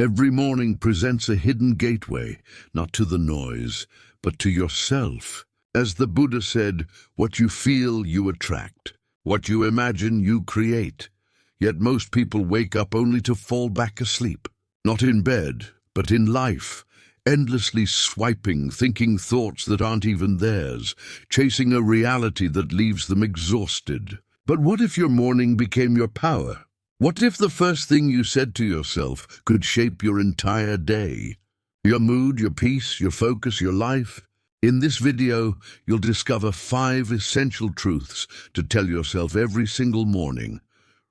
Every morning presents a hidden gateway, not to the noise, but to yourself. As the Buddha said, what you feel, you attract. What you imagine, you create. Yet most people wake up only to fall back asleep. Not in bed, but in life. Endlessly swiping, thinking thoughts that aren't even theirs, chasing a reality that leaves them exhausted. But what if your morning became your power? What if the first thing you said to yourself could shape your entire day? Your mood, your peace, your focus, your life? In this video, you'll discover 5 essential truths to tell yourself every single morning,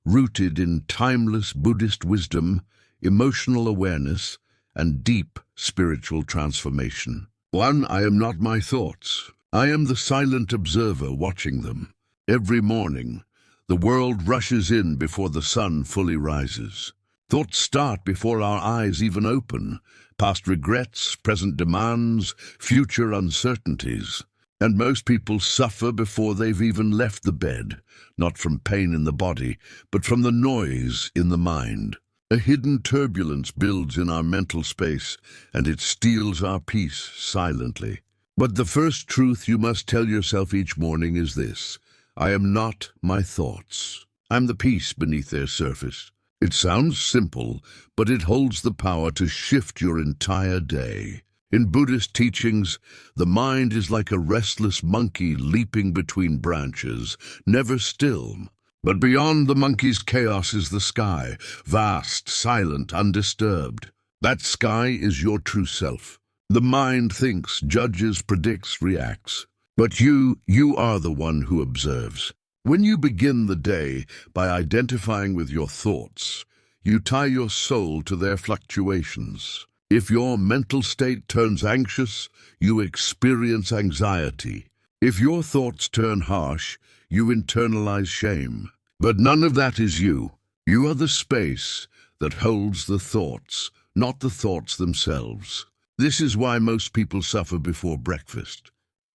rooted in timeless Buddhist wisdom, emotional awareness, and deep spiritual transformation. 1. I am not my thoughts. I am the silent observer watching them. Every morning, the world rushes in before the sun fully rises. Thoughts start before our eyes even open, past regrets, present demands, future uncertainties. And most people suffer before they've even left the bed, not from pain in the body, but from the noise in the mind. A hidden turbulence builds in our mental space, and it steals our peace silently. But the first truth you must tell yourself each morning is this: I am not my thoughts. I'm the peace beneath their surface. It sounds simple, but it holds the power to shift your entire day. In Buddhist teachings, the mind is like a restless monkey leaping between branches, never still. But beyond the monkey's chaos is the sky, vast, silent, undisturbed. That sky is your true self. The mind thinks, judges, predicts, reacts. But you are the one who observes. When you begin the day by identifying with your thoughts, you tie your soul to their fluctuations. If your mental state turns anxious, you experience anxiety. If your thoughts turn harsh, you internalize shame. But none of that is you. You are the space that holds the thoughts, not the thoughts themselves. This is why most people suffer before breakfast.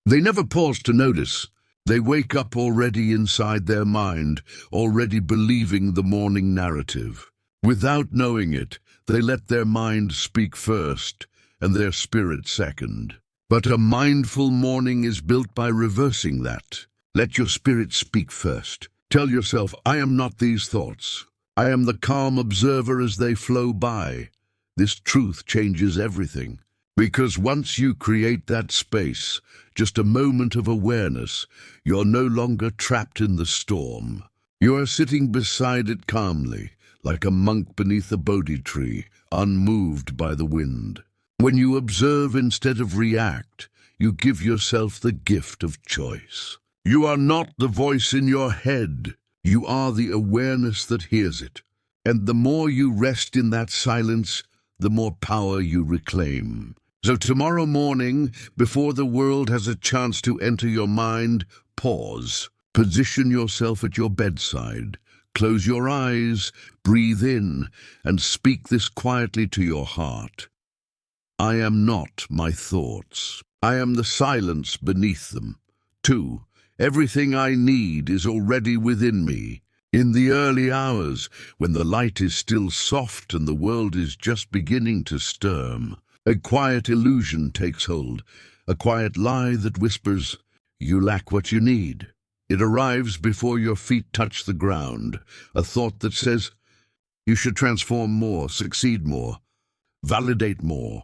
They never pause to notice. They wake up already inside their mind, already believing the morning narrative. Without knowing it, they let their mind speak first and their spirit second. But a mindful morning is built by reversing that. Let your spirit speak first. Tell yourself, I am not these thoughts. I am the calm observer as they flow by. This truth changes everything. Because once you create that space, just a moment of awareness, you're no longer trapped in the storm. You are sitting beside it calmly, like a monk beneath a Bodhi tree, unmoved by the wind. When you observe instead of react, you give yourself the gift of choice. You are not the voice in your head. You are the awareness that hears it. And the more you rest in that silence, the more power you reclaim. So tomorrow morning, before the world has a chance to enter your mind, pause. Position yourself at your bedside. Close your eyes, breathe in, and speak this quietly to your heart. I am not my thoughts. I am the silence beneath them. 2. Everything I need is already within me. In the early hours, when the light is still soft and the world is just beginning to stir, a quiet illusion takes hold, a quiet lie that whispers, you lack what you need. It arrives before your feet touch the ground, a thought that says, you should transform more, succeed more, validate more.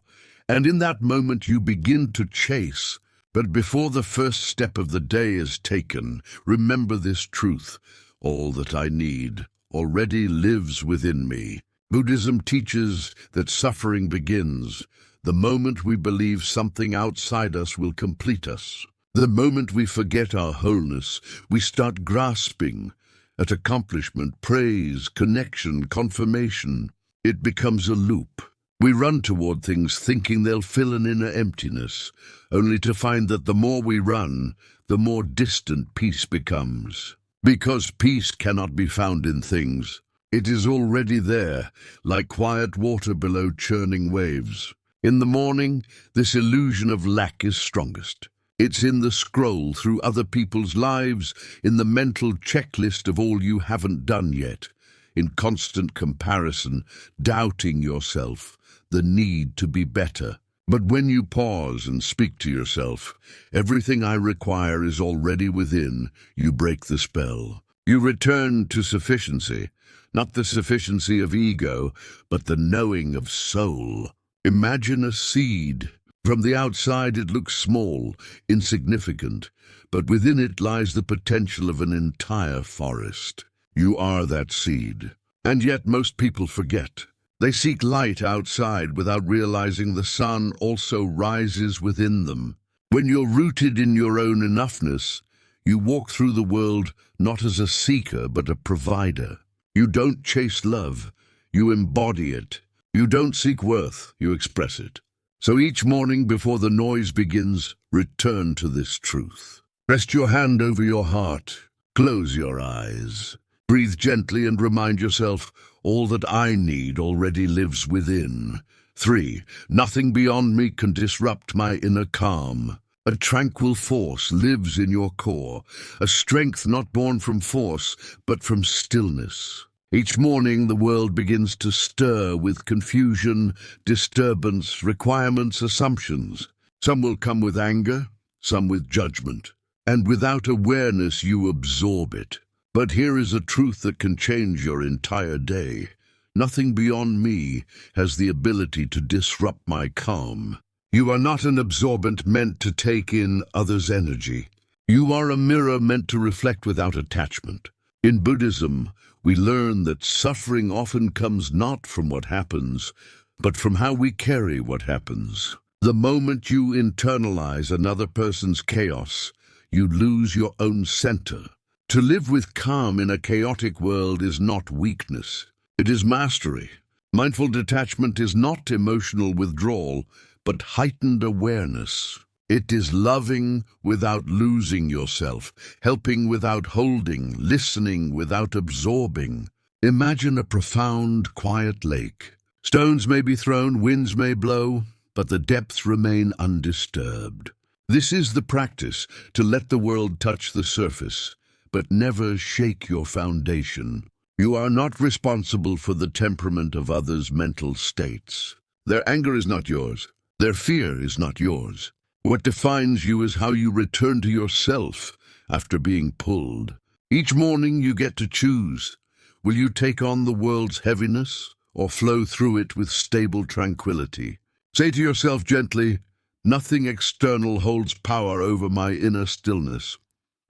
And in that moment you begin to chase. But before the first step of the day is taken, remember this truth: all that I need already lives within me. Buddhism teaches that suffering begins the moment we believe something outside us will complete us. The moment we forget our wholeness, we start grasping at accomplishment, praise, connection, confirmation. It becomes a loop. We run toward things thinking they'll fill an inner emptiness, only to find that the more we run, the more distant peace becomes. Because peace cannot be found in things. It is already there, like quiet water below churning waves. In the morning, this illusion of lack is strongest. It's in the scroll through other people's lives, in the mental checklist of all you haven't done yet, in constant comparison, doubting yourself, the need to be better. But when you pause and speak to yourself, everything I require is already within, you break the spell. You return to sufficiency, not the sufficiency of ego, but the knowing of soul. Imagine a seed. From the outside it looks small, insignificant, but within it lies the potential of an entire forest. You are that seed. And yet most people forget. They seek light outside without realizing the sun also rises within them. When you're rooted in your own enoughness, you walk through the world not as a seeker but a provider. You don't chase love, you embody it. You don't seek worth, you express it. So each morning before the noise begins, return to this truth. Rest your hand over your heart. Close your eyes. Breathe gently and remind yourself, all that I need already lives within. 3. Nothing beyond me can disrupt my inner calm. A tranquil force lives in your core, a strength not born from force, but from stillness. Each morning the world begins to stir with confusion, disturbance, requirements, assumptions. Some will come with anger, some with judgment. And without awareness you absorb it. But here is a truth that can change your entire day. Nothing beyond me has the ability to disrupt my calm. You are not an absorbent meant to take in others' energy. You are a mirror meant to reflect without attachment. In Buddhism, we learn that suffering often comes not from what happens, but from how we carry what happens. The moment you internalize another person's chaos, you lose your own center. To live with calm in a chaotic world is not weakness. It is mastery. Mindful detachment is not emotional withdrawal, but heightened awareness. It is loving without losing yourself, helping without holding, listening without absorbing. Imagine a profound, quiet lake. Stones may be thrown, winds may blow, but the depths remain undisturbed. This is the practice, to let the world touch the surface, but never shake your foundation. You are not responsible for the temperament of others' mental states. Their anger is not yours. Their fear is not yours. What defines you is how you return to yourself after being pulled. Each morning you get to choose. Will you take on the world's heaviness or flow through it with stable tranquility? Say to yourself gently, nothing external holds power over my inner stillness.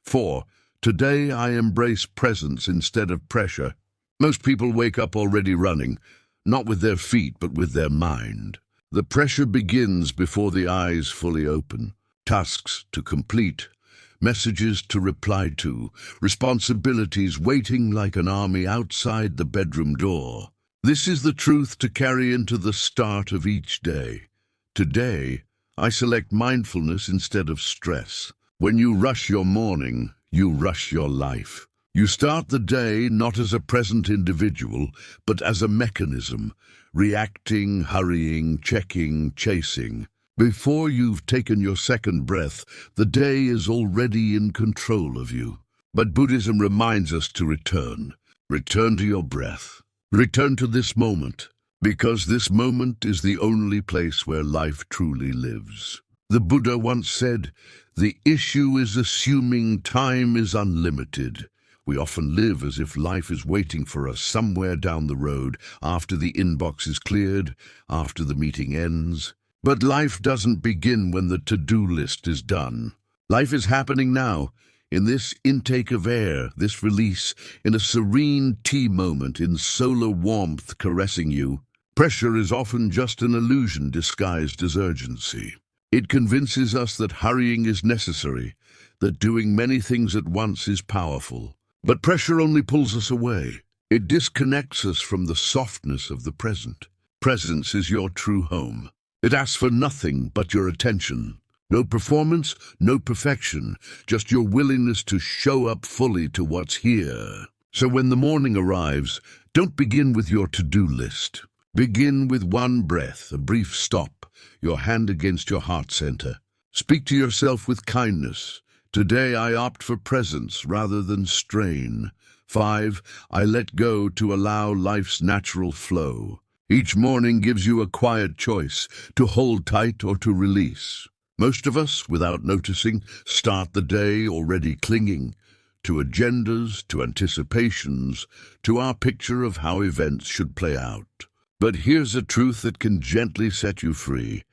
4. Today I embrace presence instead of pressure. Most people wake up already running, not with their feet but with their mind. The pressure begins before the eyes fully open. Tasks to complete, messages to reply to, responsibilities waiting like an army outside the bedroom door. This is the truth to carry into the start of each day. Today, I select mindfulness instead of stress. When you rush your morning, you rush your life. You start the day not as a present individual, but as a mechanism, reacting, hurrying, checking, chasing. Before you've taken your second breath, the day is already in control of you. But Buddhism reminds us to return. Return to your breath. Return to this moment, because this moment is the only place where life truly lives. The Buddha once said, "The issue is assuming time is unlimited." We often live as if life is waiting for us somewhere down the road, after the inbox is cleared, after the meeting ends. But life doesn't begin when the to-do list is done. Life is happening now, in this intake of air, this release, in a serene tea moment, in solar warmth caressing you. Pressure is often just an illusion disguised as urgency. It convinces us that hurrying is necessary, that doing many things at once is powerful. But pressure only pulls us away. It disconnects us from the softness of the present. Presence is your true home. It asks for nothing but your attention. No performance, no perfection, just your willingness to show up fully to what's here. So when the morning arrives, don't begin with your to-do list. Begin with one breath, a brief stop, your hand against your heart center. Speak to yourself with kindness. Today I opt for presence rather than strain. 5. I let go to allow life's natural flow. Each morning gives you a quiet choice to hold tight or to release. Most of us, without noticing, start the day already clinging to agendas, to anticipations, to our picture of how events should play out. But here's a truth that can gently set you free.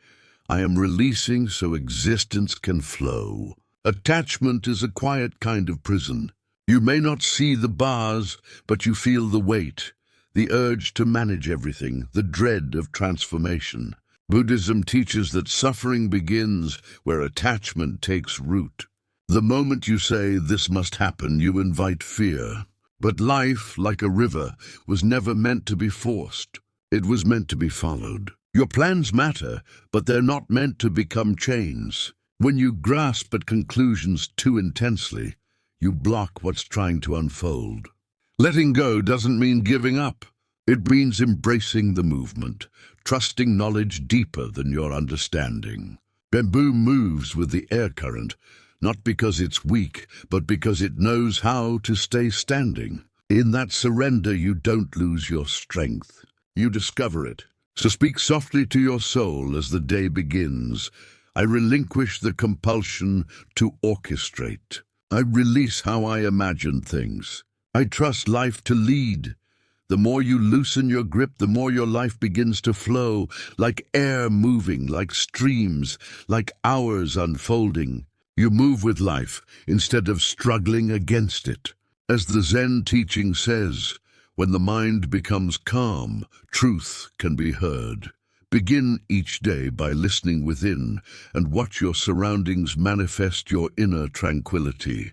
I am releasing so existence can flow. Attachment is a quiet kind of prison. You may not see the bars, but you feel the weight, the urge to manage everything, the dread of transformation. Buddhism teaches that suffering begins where attachment takes root. The moment you say, "This must happen," you invite fear. But life, like a river, was never meant to be forced. It was meant to be followed. Your plans matter, but they're not meant to become chains. When you grasp at conclusions too intensely, you block what's trying to unfold. Letting go doesn't mean giving up. It means embracing the movement, trusting knowledge deeper than your understanding. Bamboo moves with the air current, not because it's weak, but because it knows how to stay standing. In that surrender, you don't lose your strength. You discover it. So speak softly to your soul as the day begins. I relinquish the compulsion to orchestrate. I release how I imagine things. I trust life to lead. The more you loosen your grip, the more your life begins to flow, like air moving, like streams, like hours unfolding. You move with life instead of struggling against it. As the Zen teaching says, when the mind becomes calm, truth can be heard. Begin each day by listening within and watch your surroundings manifest your inner tranquility.